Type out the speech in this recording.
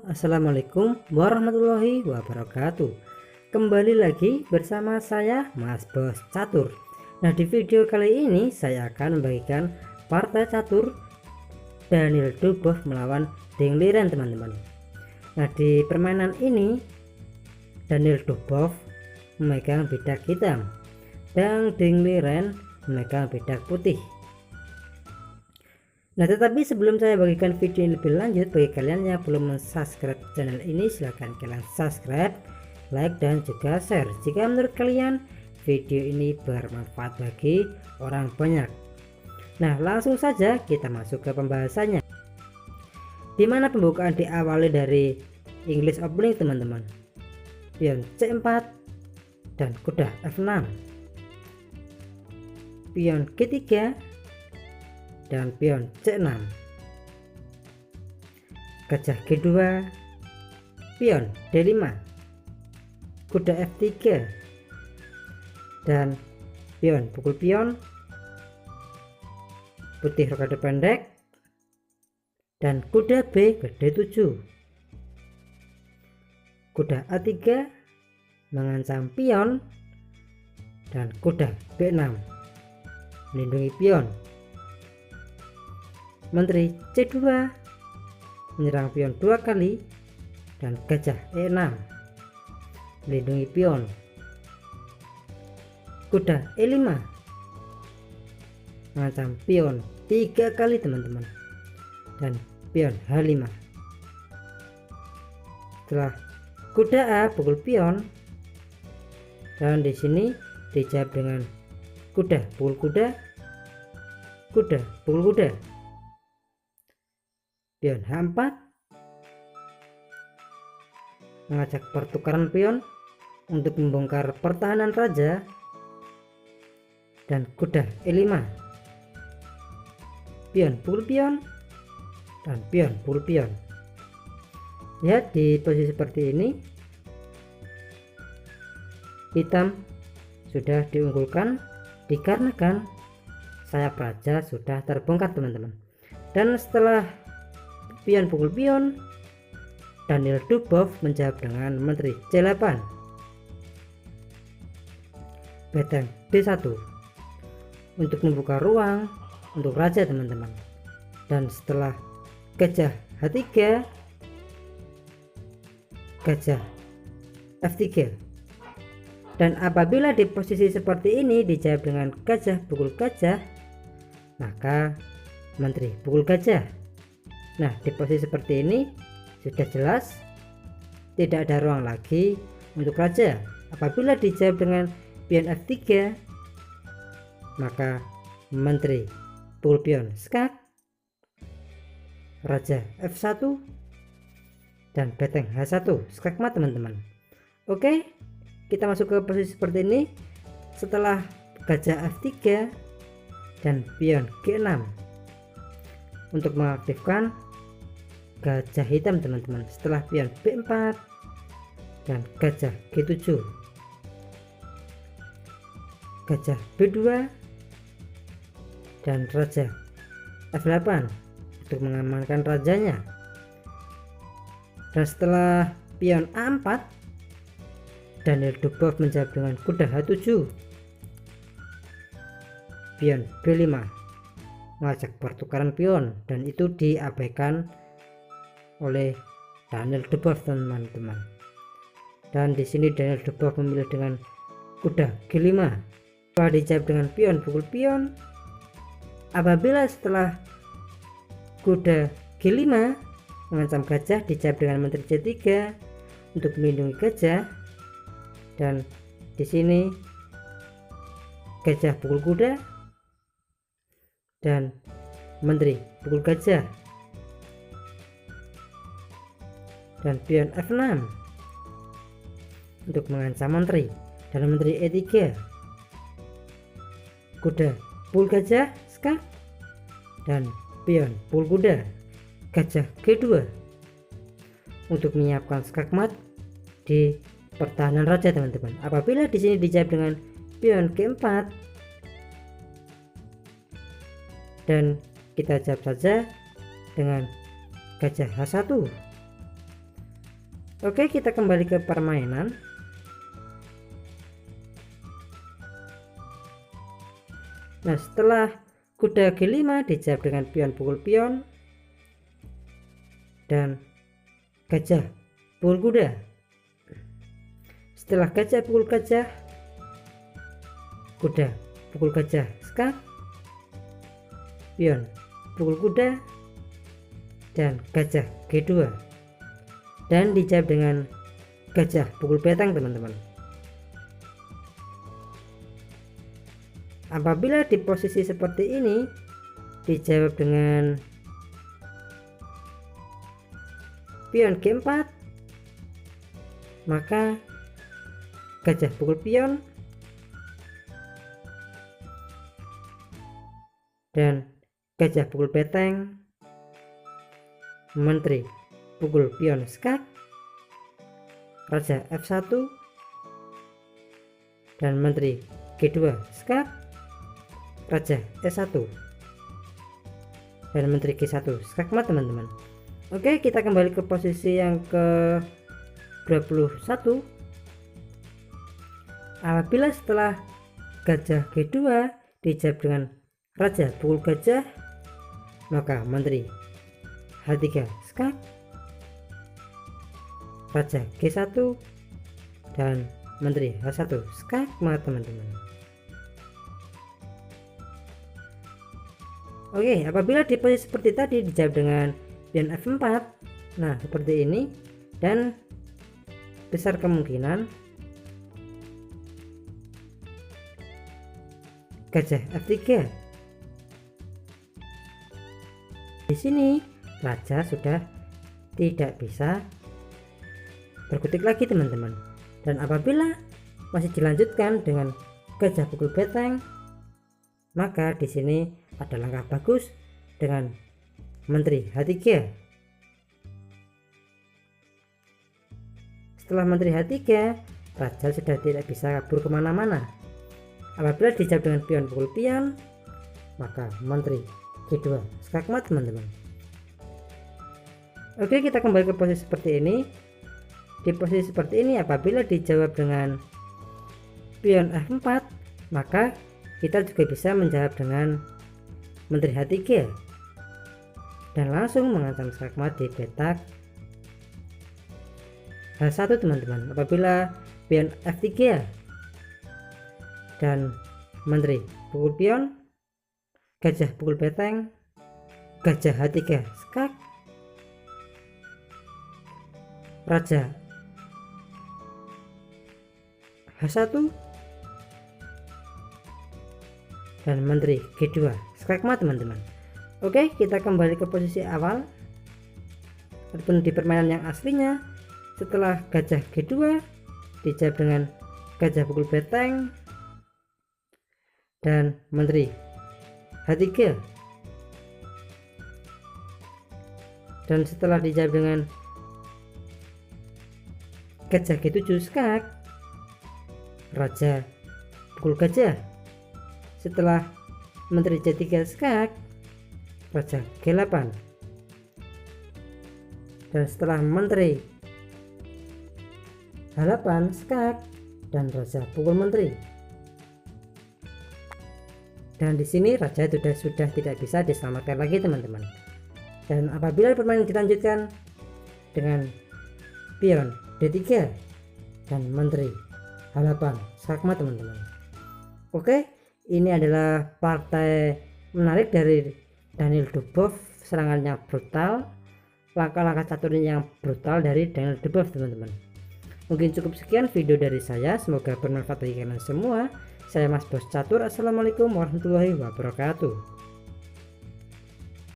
Assalamualaikum warahmatullahi wabarakatuh. Kembali lagi bersama saya Mas Bos Catur. Nah, di video kali ini saya akan membagikan partai catur Daniel Dubois melawan Ding Liren, teman-teman. Nah, di permainan ini Daniel Dubois memegang bidak hitam dan Ding Liren memegang bidak putih. Nah, tetapi sebelum saya bagikan video ini lebih lanjut, bagi kalian yang belum subscribe channel ini, silahkan kalian subscribe, like, dan juga share jika menurut kalian video ini bermanfaat bagi orang banyak. Nah, langsung saja kita masuk ke pembahasannya, dimana pembukaan diawali dari English opening, teman-teman. Pion C4 dan kuda F6, pion G3 dan pion C6, gajah G2, pion D5, kuda F3, dan pion pukul pion, putih rokade pendek, dan kuda B ke D7, kuda A3 mengancam pion, dan kuda B6 melindungi pion. Menteri C2 menyerang pion 2 kali, dan gajah E6 melindungi pion. Kuda E5 mengancam pion 3 kali, teman-teman, dan pion H5. Setelah kuda A pukul pion, dan di sini dijawab dengan kuda pukul kuda, kuda pukul kuda, pion H4 mengajak pertukaran pion untuk membongkar pertahanan raja, dan kuda E5 pion pukul pion, dan pion pukul pion. Lihat di posisi seperti ini, hitam sudah diunggulkan dikarenakan sayap raja sudah terbongkar, teman-teman. Dan setelah pion pukul pion, Daniel Dubois menjawab dengan menteri C8, benteng D1 untuk membuka ruang untuk raja, teman-teman. Dan setelah gajah H3, gajah F3, dan apabila di posisi seperti ini dijawab dengan gajah pukul gajah, maka menteri pukul gajah. Nah, di posisi seperti ini sudah jelas tidak ada ruang lagi untuk raja. Apabila dijawab dengan pion F3, maka menteri pukul pion skak, raja F1, dan benteng H1 skakmat, teman-teman. Oke, kita masuk ke posisi seperti ini. Setelah gajah F3 dan pion G6 untuk mengaktifkan gajah hitam, teman-teman. Setelah pion B4 dan gajah G7, gajah B2 dan raja F8 untuk mengamankan rajanya. Dan setelah pion A4, Daniel Dubois menjawab dengan kuda H7, pion B5 mengajak pertukaran pion, dan itu diabaikan oleh Daniel Dubois, teman-teman. Dan di sini Daniel Dubois memilih dengan kuda G5. Setelah dijawab dengan pion pukul pion, apabila setelah kuda G5 mengancam gajah, dijawab dengan menteri C3 untuk melindungi gajah. Dan di sini gajah pukul kuda dan menteri pukul gajah, dan pion F6 untuk mengancam menteri, dan menteri E3, kuda pukul gajah skak, dan pion pukul kuda, gajah G2 untuk menyiapkan skakmat di pertahanan raja, teman-teman. Apabila di sini dijawab dengan pion G4, dan kita jawab saja dengan gajah H1, Oke, kita kembali ke permainan. Nah, setelah kuda G5 dijawab dengan pion pukul pion dan gajah pukul kuda. Setelah gajah pukul gajah, kuda pukul gajah skak, pion pukul kuda, dan gajah G2, dan dijawab dengan gajah pukul beteng, teman-teman. Apabila di posisi seperti ini dijawab dengan pion G4, maka gajah pukul pion dan gajah pukul beteng, menteri pukul pion skak, raja F1, dan menteri G2 skak, raja E1, dan menteri G1 skak mat, teman-teman. Oke, kita kembali ke posisi yang ke 21. Apabila setelah gajah G2 dijawab dengan raja pukul gajah, maka menteri H3 skak, raja G1, dan menteri H1 skak mat, teman-teman. Oke, apabila di posisi seperti tadi dijawab dengan pion F4, nah seperti ini, dan besar kemungkinan gajah F3. Di sini raja sudah tidak bisa berkutik lagi, teman-teman. Dan apabila masih dilanjutkan dengan gajah pukul beteng, maka di sini ada langkah bagus dengan menteri H3. Setelah menteri H3, raja sudah tidak bisa kabur kemana-mana. Apabila dijawab dengan pion pukul pion, maka menteri G2 skak mat, teman-teman. Oke, kita kembali ke posisi seperti ini. Di posisi seperti ini, apabila dijawab dengan pion F4, maka kita juga bisa menjawab dengan menteri H3 dan langsung mengancam skak mat di petak H1, teman-teman. Apabila pion F3 dan menteri pukul pion, gajah pukul beteng, gajah H3 skak, raja H1, dan menteri G2 skak mat, teman-teman. Oke, kita kembali ke posisi awal ataupun di permainan yang aslinya. Setelah gajah G2 dijawab dengan gajah pukul beteng dan menteri H3, dan setelah dijawab dengan gajah G7 skak, raja pukul gajah. Setelah menteri C3 skak, raja G8, dan setelah menteri H8 skak dan raja pukul menteri. Dan di sini raja sudah tidak bisa diselamatkan lagi, teman-teman. Dan apabila permainan dilanjutkan dengan pion D3 dan menteri H8 skak mat, teman-teman. Oke, ini adalah partai menarik dari Daniel Duboff, serangannya brutal, langkah-langkah caturnya yang brutal dari Daniel Duboff, teman-teman. Mungkin cukup sekian video dari saya, semoga bermanfaat bagi kalian semua. Saya Mas Bos Catur, assalamualaikum warahmatullahi wabarakatuh.